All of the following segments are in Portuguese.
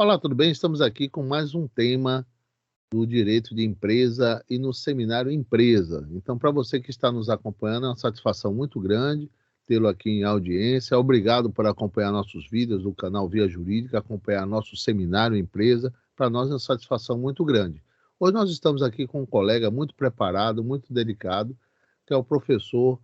Olá, tudo bem? Estamos aqui com mais um tema do direito de empresa e no seminário Empresa. Então, para você que está nos acompanhando, é uma satisfação muito grande tê-lo aqui em audiência. Obrigado por acompanhar nossos vídeos do canal Via Jurídica, acompanhar nosso seminário Empresa. Para nós é uma satisfação muito grande. Hoje nós estamos aqui com um colega muito preparado, muito dedicado, que é o professor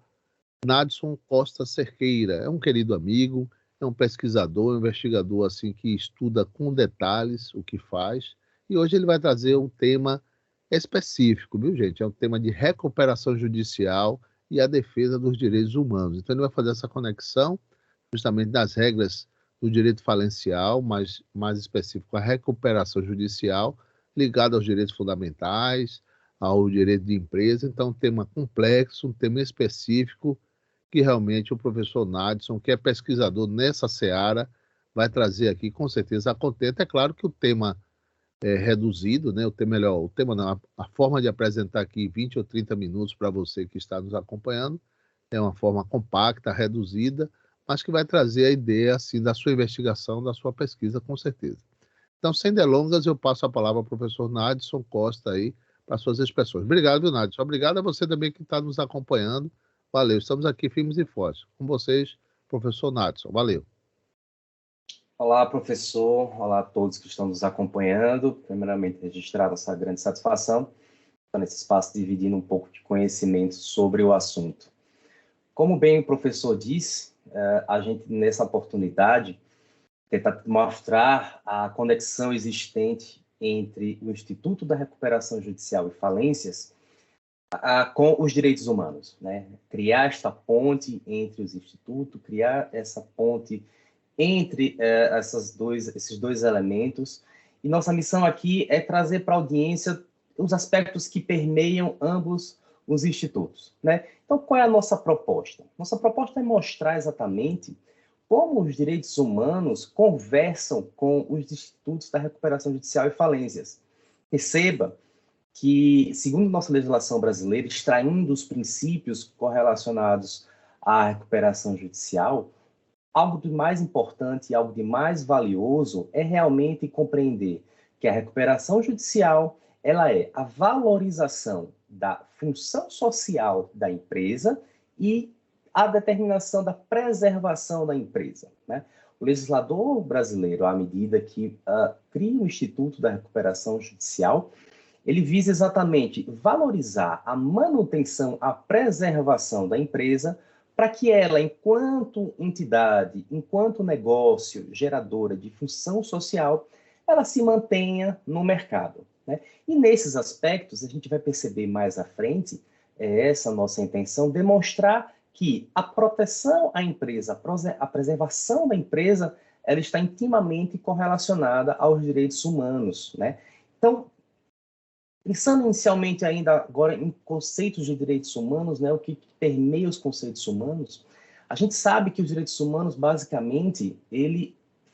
Nadson Costa Cerqueira. É um querido amigo, é um pesquisador, um investigador assim que estuda com detalhes o que faz. E hoje ele vai trazer um tema específico, viu, gente? É um tema de recuperação judicial e a defesa dos direitos humanos. Então ele vai fazer essa conexão justamente das regras do direito falencial, mas mais específico a recuperação judicial ligada aos direitos fundamentais, ao direito de empresa. Então, um tema complexo, um tema específico que realmente o professor Nadson, que é pesquisador nessa seara, vai trazer aqui com certeza a contento. É claro que o tema é reduzido, né? O tema não, a forma de apresentar aqui 20 ou 30 minutos para você que está nos acompanhando é uma forma compacta, reduzida, mas que vai trazer a ideia assim da sua investigação, da sua pesquisa, com certeza. Então, sem delongas, eu passo a palavra ao professor Nadson Costa aí para suas expressões. Obrigado, viu, Nadson? Obrigado a você também que está nos acompanhando. Valeu, estamos aqui firmes e fortes. Com vocês, professor Nadson. Valeu. Olá, professor. Olá a todos que estão nos acompanhando. Primeiramente, registrar essa grande satisfação estar nesse espaço dividindo um pouco de conhecimento sobre o assunto. Como bem o professor disse, a gente, nessa oportunidade, tenta mostrar a conexão existente entre o Instituto da Recuperação Judicial e Falências com os direitos humanos, né? Criar esta ponte entre os institutos, criar essa ponte entre esses dois elementos. E nossa missão aqui é trazer para a audiência os aspectos que permeiam ambos os institutos, né? Então, qual é a nossa proposta? Nossa proposta é mostrar exatamente como os direitos humanos conversam com os institutos da recuperação judicial e falências. Perceba que, segundo nossa legislação brasileira, extraindo os princípios correlacionados à recuperação judicial, algo de mais importante e algo de mais valioso é realmente compreender que a recuperação judicial ela é a valorização da função social da empresa e a determinação da preservação da empresa, né? O legislador brasileiro, à medida que cria o Instituto da Recuperação Judicial, ele visa exatamente valorizar a manutenção, a preservação da empresa, para que ela, enquanto entidade, enquanto negócio geradora de função social, ela se mantenha no mercado, né? E nesses aspectos, a gente vai perceber mais à frente, essa nossa intenção, demonstrar que a proteção à empresa, a preservação da empresa, ela está intimamente correlacionada aos direitos humanos, né? Então, pensando inicialmente ainda agora em conceitos de direitos humanos, né, o que permeia os conceitos humanos, a gente sabe que os direitos humanos, basicamente,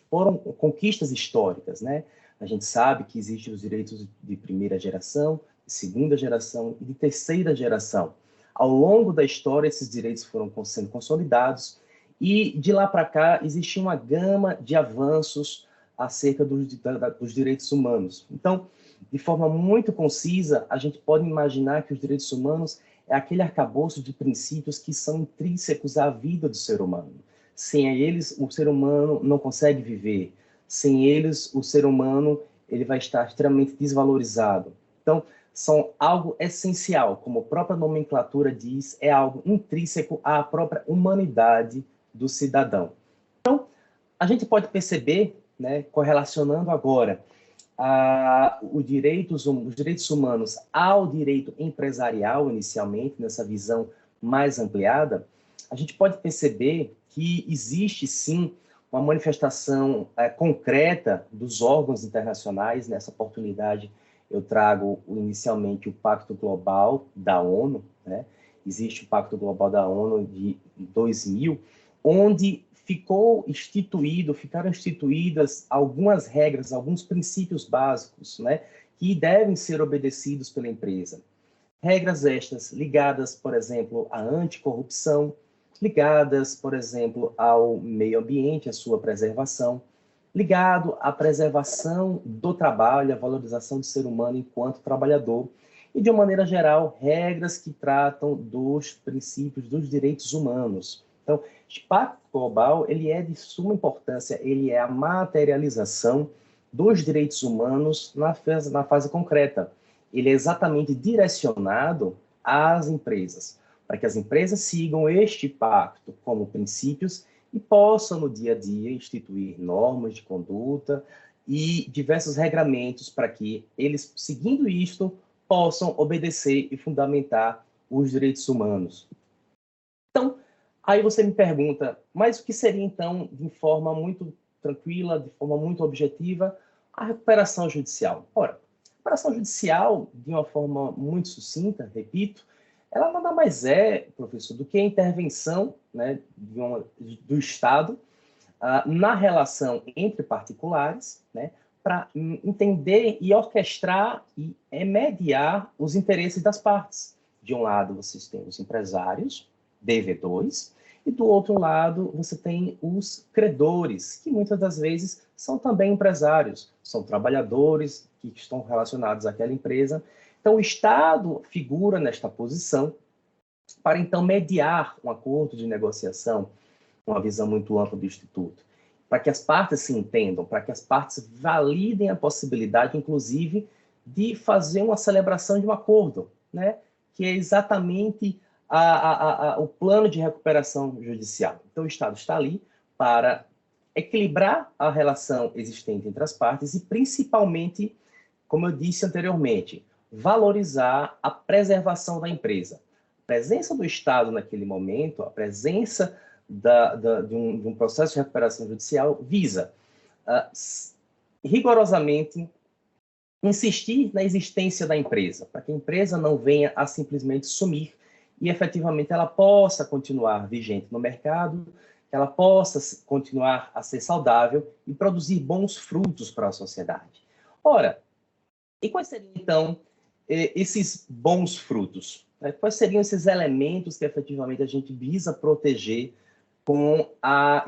foram conquistas históricas, né? A gente sabe que existem os direitos de primeira geração, de segunda geração e de terceira geração. Ao longo da história, esses direitos foram sendo consolidados e, de lá para cá, existia uma gama de avanços acerca dos direitos humanos. Então, de forma muito concisa, a gente pode imaginar que os direitos humanos é aquele arcabouço de princípios que são intrínsecos à vida do ser humano. Sem eles, o ser humano não consegue viver. Sem eles, o ser humano ele vai estar extremamente desvalorizado. Então, são algo essencial, como a própria nomenclatura diz, é algo intrínseco à própria humanidade do cidadão. Então, a gente pode perceber, né, correlacionando agora os direitos humanos ao direito empresarial, inicialmente, nessa visão mais ampliada, a gente pode perceber que existe, sim, uma manifestação concreta dos órgãos internacionais. Nessa oportunidade, eu trago inicialmente o Pacto Global da ONU, né? Existe o Pacto Global da ONU de 2000, onde ficaram instituídas algumas regras, alguns princípios básicos, né, que devem ser obedecidos pela empresa. Regras estas ligadas, por exemplo, à anticorrupção, ligadas, por exemplo, ao meio ambiente, à sua preservação, ligado à preservação do trabalho, à valorização do ser humano enquanto trabalhador, e, de uma maneira geral, regras que tratam dos princípios dos direitos humanos. Então, este Pacto Global, ele é de suma importância, ele é a materialização dos direitos humanos na fase concreta. Ele é exatamente direcionado às empresas, para que as empresas sigam este pacto como princípios e possam, no dia a dia, instituir normas de conduta e diversos regramentos para que eles, seguindo isto, possam obedecer e fundamentar os direitos humanos. Então, aí você me pergunta, mas o que seria, então, de forma muito tranquila, de forma muito objetiva, a recuperação judicial? Ora, a recuperação judicial, de uma forma muito sucinta, repito, ela nada mais é, professor, do que a intervenção, né, do Estado na relação entre particulares, né, para entender e orquestrar e mediar os interesses das partes. De um lado, vocês têm os empresários, devedores, e do outro lado, você tem os credores, que muitas das vezes são também empresários, são trabalhadores que estão relacionados àquela empresa. Então, o Estado figura nesta posição para, então, mediar um acordo de negociação, uma visão muito ampla do Instituto, para que as partes se entendam, para que as partes validem a possibilidade, inclusive, de fazer uma celebração de um acordo, né? Que é exatamente o plano de recuperação judicial. Então, o Estado está ali para equilibrar a relação existente entre as partes e, principalmente, como eu disse anteriormente, valorizar a preservação da empresa. A presença do Estado naquele momento, a presença de um processo de recuperação judicial visa rigorosamente insistir na existência da empresa, para que a empresa não venha a simplesmente sumir e efetivamente ela possa continuar vigente no mercado, que ela possa continuar a ser saudável e produzir bons frutos para a sociedade. Ora, e quais seriam então esses bons frutos? Quais seriam esses elementos que efetivamente a gente visa proteger com a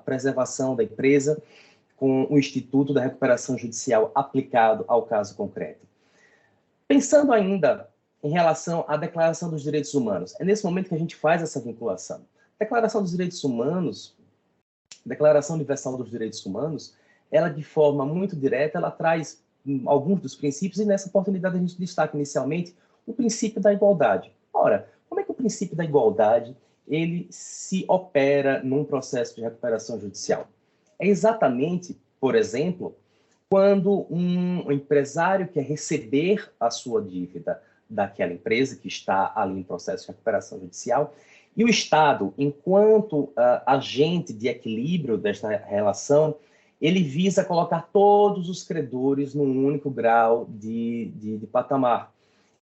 preservação da empresa, com o Instituto da Recuperação Judicial aplicado ao caso concreto? Pensando ainda em relação à Declaração dos Direitos Humanos, é nesse momento que a gente faz essa vinculação. A Declaração dos Direitos Humanos, a Declaração Universal dos Direitos Humanos, ela de forma muito direta, ela traz alguns dos princípios, e nessa oportunidade a gente destaca inicialmente o princípio da igualdade. Ora, como é que o princípio da igualdade ele se opera num processo de recuperação judicial? É exatamente, por exemplo, quando um empresário quer receber a sua dívida daquela empresa que está ali em processo de recuperação judicial, e o Estado, enquanto agente de equilíbrio desta relação, ele visa colocar todos os credores num único grau de patamar.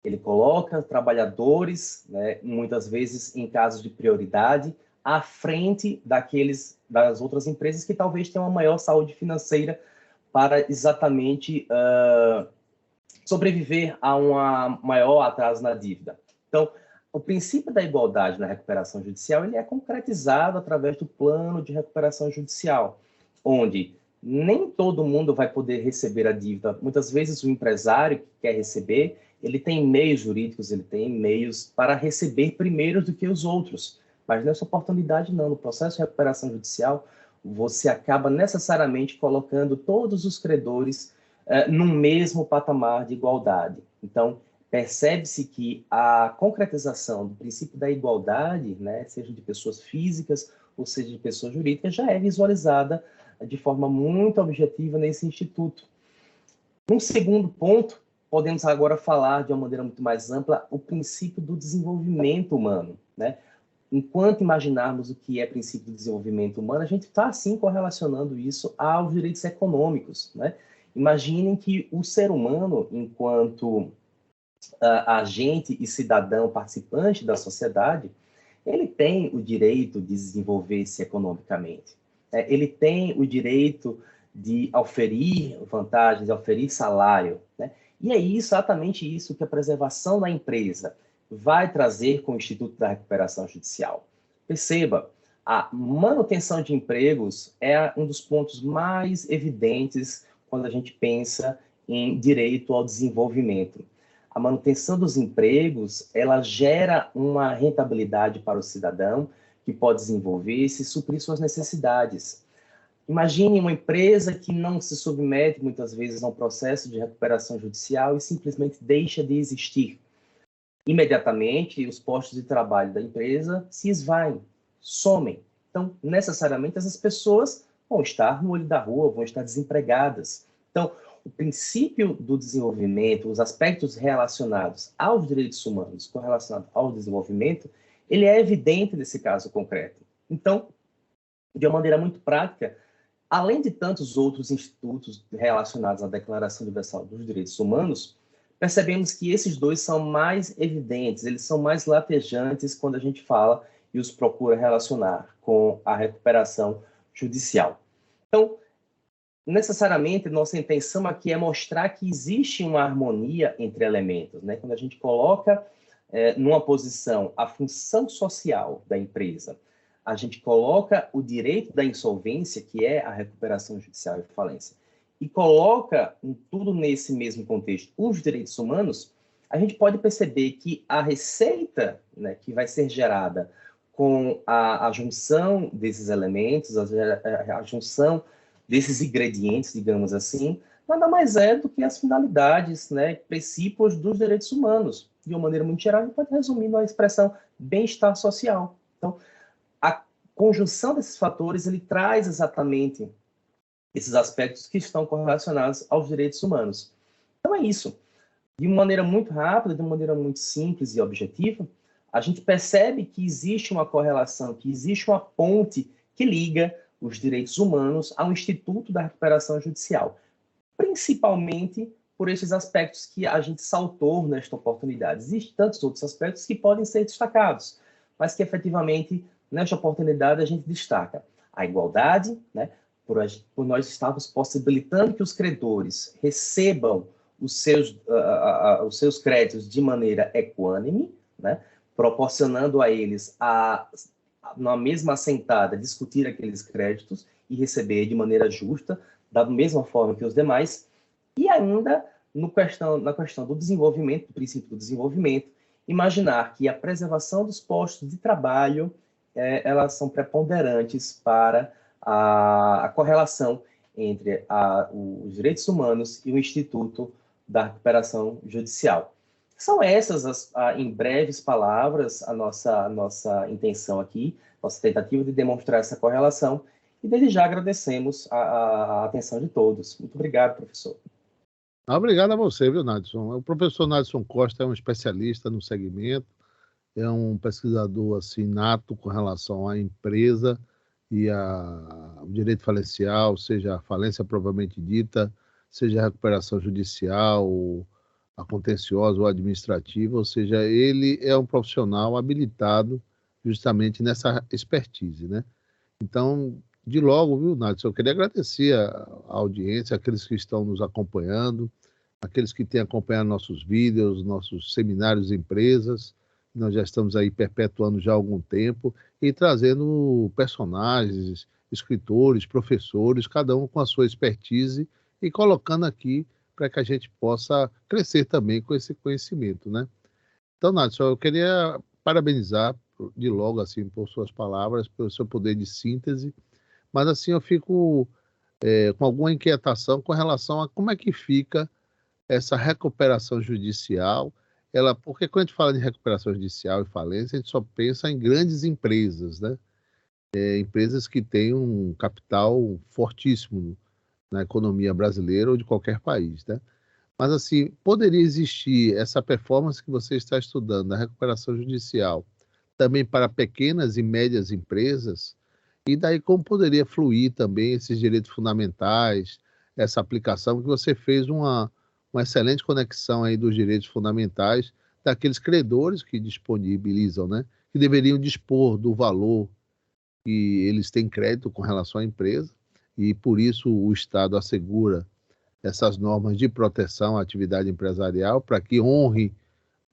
Ele coloca trabalhadores, né, muitas vezes em casos de prioridade, à frente das outras empresas que talvez tenham uma maior saúde financeira para exatamente sobreviver a um maior atraso na dívida. Então, o princípio da igualdade na recuperação judicial ele é concretizado através do plano de recuperação judicial, onde nem todo mundo vai poder receber a dívida. Muitas vezes o empresário que quer receber, ele tem meios jurídicos, ele tem meios para receber primeiro do que os outros. Mas nessa oportunidade não, no processo de recuperação judicial, você acaba necessariamente colocando todos os credores no mesmo patamar de igualdade. Então, percebe-se que a concretização do princípio da igualdade, né, seja de pessoas físicas ou seja de pessoas jurídicas, já é visualizada de forma muito objetiva nesse instituto. Num segundo ponto, podemos agora falar de uma maneira muito mais ampla o princípio do desenvolvimento humano, né? Enquanto imaginarmos o que é princípio do desenvolvimento humano, a gente está, sim, correlacionando isso aos direitos econômicos, né? Imaginem que o ser humano, enquanto agente e cidadão participante da sociedade, ele tem o direito de desenvolver-se economicamente. Ele tem o direito de oferir vantagens, de oferir salário, né? E é exatamente isso que a preservação da empresa vai trazer com o Instituto da Recuperação Judicial. Perceba, A manutenção de empregos é um dos pontos mais evidentes quando a gente pensa em direito ao desenvolvimento. A manutenção dos empregos, ela gera uma rentabilidade para o cidadão que pode desenvolver-se e suprir suas necessidades. Imagine uma empresa que não se submete muitas vezes a um processo de recuperação judicial e simplesmente deixa de existir. Imediatamente, os postos de trabalho da empresa se esvaem, somem. Então, necessariamente, essas pessoas vão estar no olho da rua, vão estar desempregadas. Então, o princípio do desenvolvimento, os aspectos relacionados aos direitos humanos, correlacionados ao desenvolvimento, ele é evidente nesse caso concreto. Então, de uma maneira muito prática, além de tantos outros institutos relacionados à Declaração Universal dos Direitos Humanos, percebemos que esses dois são mais evidentes, eles são mais latejantes quando a gente fala e os procura relacionar com a recuperação judicial. Então, necessariamente, nossa intenção aqui é mostrar que existe uma harmonia entre elementos, né? Quando a gente coloca numa posição a função social da empresa, a gente coloca o direito da insolvência, que é a recuperação judicial e falência, e coloca tudo nesse mesmo contexto os direitos humanos, a gente pode perceber que a receita, né, que vai ser gerada com a junção desses elementos, a junção desses ingredientes, digamos assim, nada mais é do que as finalidades, né, princípios dos direitos humanos. De uma maneira muito geral, a gente pode resumir numa expressão bem-estar social. Então, a conjunção desses fatores, ele traz exatamente esses aspectos que estão correlacionados aos direitos humanos. Então é isso. De uma maneira muito rápida, de uma maneira muito simples e objetiva, a gente percebe que existe uma correlação, que existe uma ponte que liga os direitos humanos ao Instituto da Recuperação Judicial, principalmente por esses aspectos que a gente saltou nesta oportunidade. Existem tantos outros aspectos que podem ser destacados, mas que efetivamente, nesta oportunidade, a gente destaca a igualdade, né, por nós estarmos possibilitando que os credores recebam os seus créditos de maneira equânime, né, proporcionando a eles, na mesma assentada, discutir aqueles créditos e receber de maneira justa, da mesma forma que os demais, e ainda na questão do desenvolvimento, do princípio do desenvolvimento, imaginar que a preservação dos postos de trabalho, elas são preponderantes para a correlação entre os direitos humanos e o Instituto da Recuperação Judicial. São essas, em breves palavras, a nossa intenção aqui, nossa tentativa de demonstrar essa correlação, e desde já agradecemos a atenção de todos. Muito obrigado, professor. Obrigado a você, viu, Nadson? O professor Nadson Costa é um especialista no segmento, é um pesquisador assim, nato com relação à empresa e ao direito falencial, seja a falência propriamente dita, seja a recuperação judicial, a contenciosa ou administrativa, ou seja, ele é um profissional habilitado justamente nessa expertise, né? Então, de logo, viu, Nadson, eu queria agradecer a audiência, aqueles que estão nos acompanhando, aqueles que têm acompanhado nossos vídeos, nossos seminários de empresas. Nós já estamos aí perpetuando já há algum tempo e trazendo personagens, escritores, professores, cada um com a sua expertise e colocando aqui para que a gente possa crescer também com esse conhecimento, né? Então, Nadson, eu queria parabenizar de logo assim por suas palavras, pelo seu poder de síntese, mas assim eu fico com alguma inquietação com relação a como é que fica essa recuperação judicial. Porque quando a gente fala de recuperação judicial e falência, a gente só pensa em grandes empresas, né? Empresas que têm um capital fortíssimo na economia brasileira ou de qualquer país, né? Mas assim, poderia existir essa performance que você está estudando, da recuperação judicial, também para pequenas e médias empresas? E daí como poderia fluir também esses direitos fundamentais, essa aplicação, que você fez uma excelente conexão aí dos direitos fundamentais daqueles credores que disponibilizam, né? Que deveriam dispor do valor que eles têm crédito com relação à empresa, e por isso o Estado assegura essas normas de proteção à atividade empresarial para que honre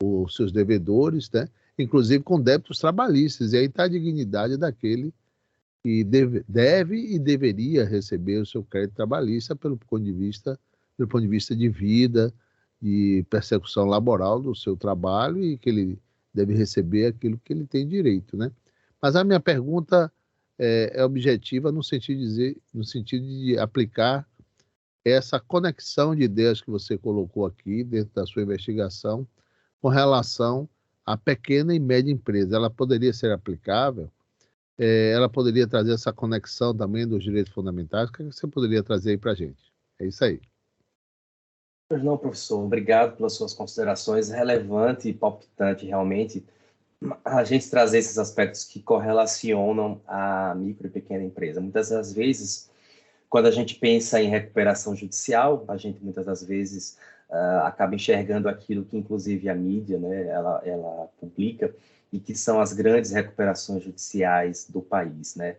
os seus devedores, né? Inclusive com débitos trabalhistas, e aí está a dignidade daquele e deve e deveria receber o seu crédito trabalhista pelo ponto de vista de vida, de persecução laboral do seu trabalho, e que ele deve receber aquilo que ele tem direito, né? Mas a minha pergunta é objetiva no sentido de aplicar essa conexão de ideias que você colocou aqui dentro da sua investigação com relação à pequena e média empresa. Ela poderia ser aplicável? Ela poderia trazer essa conexão também dos direitos fundamentais? O que você poderia trazer aí para a gente? É isso aí. Pois não, professor. Obrigado pelas suas considerações. Relevante e palpitante, realmente, a gente trazer esses aspectos que correlacionam a micro e pequena empresa. Muitas das vezes, quando a gente pensa em recuperação judicial, a gente muitas das vezes acaba enxergando aquilo que, inclusive, a mídia, né, ela publica, e que são as grandes recuperações judiciais do país, né?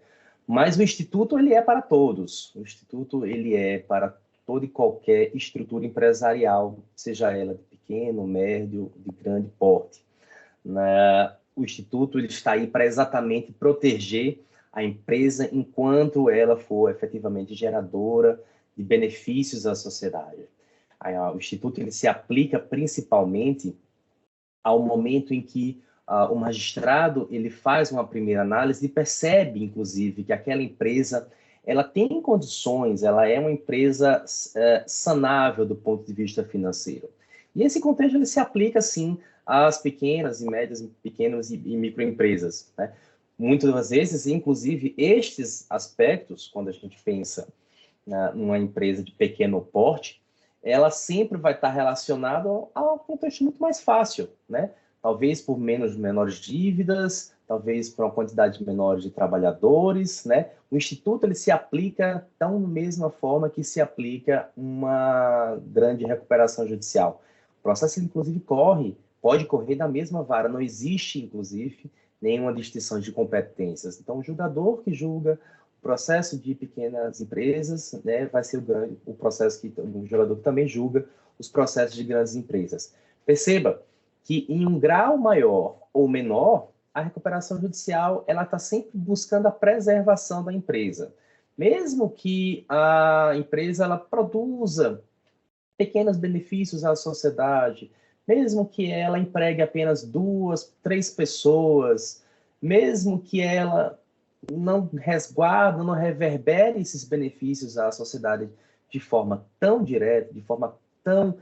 Mas o Instituto, ele é para todos. O Instituto, ele é para toda e qualquer estrutura empresarial, seja ela de pequeno, médio, de grande porte. O Instituto, ele está aí para exatamente proteger a empresa enquanto ela for efetivamente geradora de benefícios à sociedade. O Instituto, ele se aplica principalmente ao momento em que o magistrado, ele faz uma primeira análise e percebe, inclusive, que aquela empresa, ela tem condições, ela é uma empresa sanável do ponto de vista financeiro. E esse contexto, ele se aplica, sim, às pequenas e médias, pequenas e microempresas, né? Muitas das vezes, inclusive, estes aspectos, quando a gente pensa numa empresa de pequeno porte, ela sempre vai estar relacionada a um contexto muito mais fácil, né? Talvez por menores dívidas, talvez por uma quantidade menor de trabalhadores, né? O Instituto, ele se aplica da mesma forma que se aplica uma grande recuperação judicial. O processo, inclusive, pode correr da mesma vara, não existe, inclusive, nenhuma distinção de competências. Então, o julgador que julga o processo de pequenas empresas, né, vai ser o processo que o julgador também julga os processos de grandes empresas. Perceba que em um grau maior ou menor, a recuperação judicial ela está sempre buscando a preservação da empresa. Mesmo que a empresa ela produza pequenos benefícios à sociedade, mesmo que ela empregue apenas 2, 3 pessoas, mesmo que ela não resguarde, não reverbere esses benefícios à sociedade de forma tão direta, de forma tão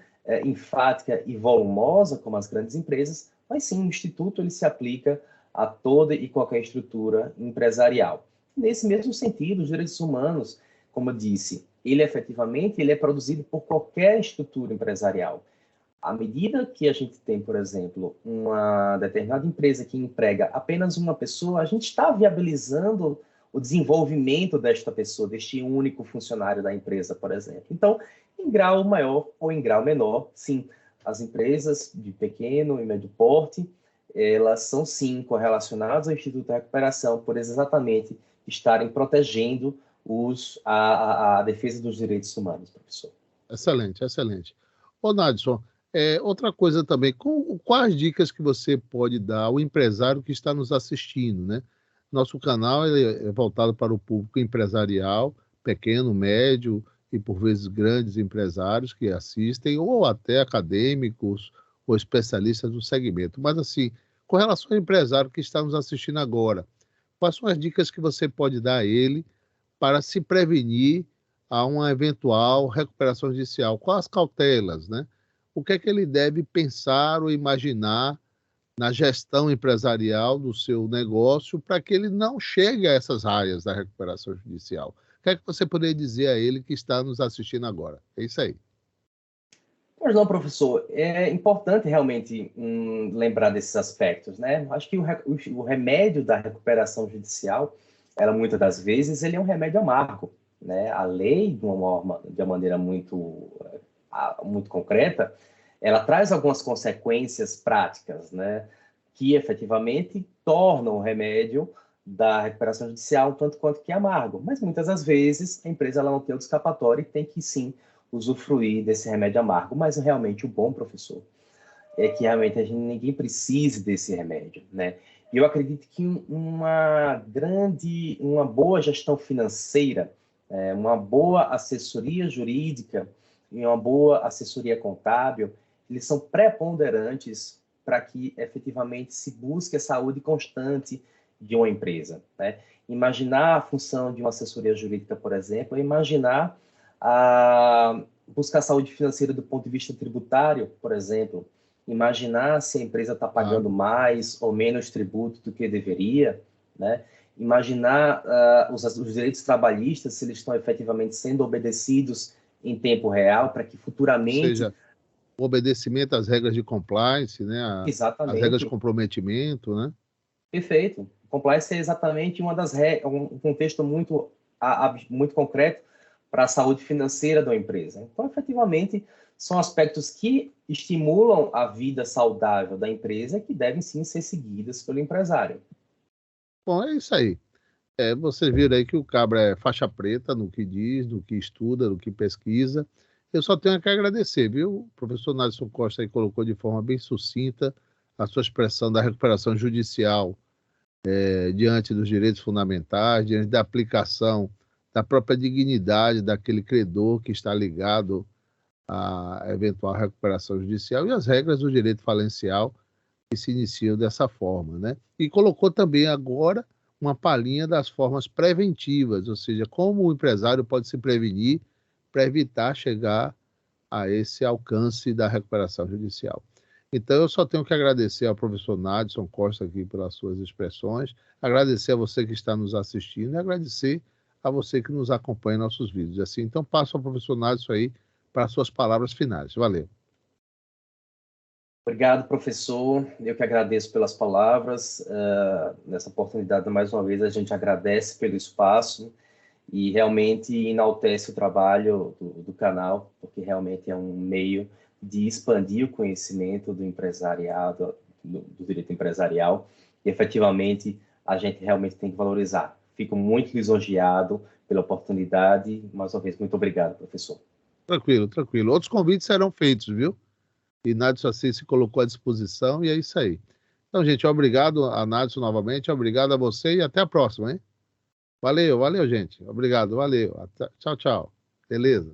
enfática e volumosa como as grandes empresas, mas sim, o Instituto ele se aplica a toda e qualquer estrutura empresarial. Nesse mesmo sentido, os direitos humanos, como eu disse, ele efetivamente ele é produzido por qualquer estrutura empresarial. À medida que a gente tem, por exemplo, uma determinada empresa que emprega apenas uma pessoa, a gente está viabilizando o desenvolvimento desta pessoa, deste único funcionário da empresa, por exemplo. Então, em grau maior ou em grau menor, sim, as empresas de pequeno e médio porte, elas são, sim, correlacionadas ao Instituto de Recuperação, por exatamente estarem protegendo a defesa dos direitos humanos, professor. Excelente, excelente. Ô, Nadson, outra coisa também, quais dicas que você pode dar ao empresário que está nos assistindo, né? Nosso canal é voltado para o público empresarial, pequeno, médio e, por vezes, grandes empresários que assistem, ou até acadêmicos ou especialistas do segmento. Mas, assim, com relação ao empresário que está nos assistindo agora, quais são as dicas que você pode dar a ele para se prevenir a uma eventual recuperação judicial? Quais as cautelas, né? O que é que ele deve pensar ou imaginar na gestão empresarial do seu negócio para que ele não chegue a essas raias da recuperação judicial? O que é que você poderia dizer a ele que está nos assistindo agora? É isso aí. Pois não, professor. É importante realmente lembrar desses aspectos, né? Acho que o remédio da recuperação judicial, muitas das vezes, ele é um remédio amargo, né? A lei, de uma maneira muito concreta, ela traz algumas consequências práticas, né? Que efetivamente tornam o remédio da recuperação judicial um tanto quanto que amargo. Mas muitas das vezes a empresa ela não tem outro escapatório e tem que sim usufruir desse remédio amargo. Mas realmente o bom, professor, é que realmente ninguém precise desse remédio, né? E eu acredito que uma boa gestão financeira, uma boa assessoria jurídica e uma boa assessoria contábil, eles são preponderantes para que efetivamente se busque a saúde constante de uma empresa, né? Imaginar a função de uma assessoria jurídica, por exemplo, é imaginar buscar a saúde financeira do ponto de vista tributário, por exemplo, imaginar se a empresa está pagando mais ou menos tributo do que deveria, né? Imaginar os direitos trabalhistas, se eles estão efetivamente sendo obedecidos em tempo real, para que futuramente... Ou seja, o obedecimento às regras de compliance, né? As regras de comprometimento, né? Perfeito. Compliance é exatamente uma das regras, um contexto muito concreto para a saúde financeira da empresa. Então, efetivamente, são aspectos que estimulam a vida saudável da empresa e que devem, sim, ser seguidas pelo empresário. Bom, é isso aí. Vocês viram aí que o Cabra é faixa preta no que diz, no que estuda, no que pesquisa. Eu só tenho que agradecer, viu? O professor Nadson Costa aí colocou de forma bem sucinta a sua expressão da recuperação judicial diante dos direitos fundamentais, diante da aplicação da própria dignidade daquele credor que está ligado à eventual recuperação judicial e as regras do direito falencial que se iniciam dessa forma, né? E colocou também agora uma palhinha das formas preventivas, ou seja, como o empresário pode se prevenir para evitar chegar a esse alcance da recuperação judicial. Então, eu só tenho que agradecer ao professor Nadson Costa aqui pelas suas expressões, agradecer a você que está nos assistindo e agradecer a você que nos acompanha em nossos vídeos. Assim, então, passo ao professor Nadson aí para as suas palavras finais. Valeu. Obrigado, professor. Eu que agradeço pelas palavras. Nessa oportunidade, mais uma vez, a gente agradece pelo espaço e realmente enaltece o trabalho do canal, porque realmente é um meio de expandir o conhecimento do empresariado, do direito empresarial, e efetivamente a gente realmente tem que valorizar. Fico muito lisonjeado pela oportunidade. Mais uma vez, muito obrigado, professor. Tranquilo, tranquilo. Outros convites serão feitos, viu? E Nadson assim se colocou à disposição e é isso aí. Então, gente, obrigado a Nadson novamente, obrigado a você e até a próxima, hein? Valeu, valeu, gente. Obrigado, valeu. Tchau, tchau. Beleza.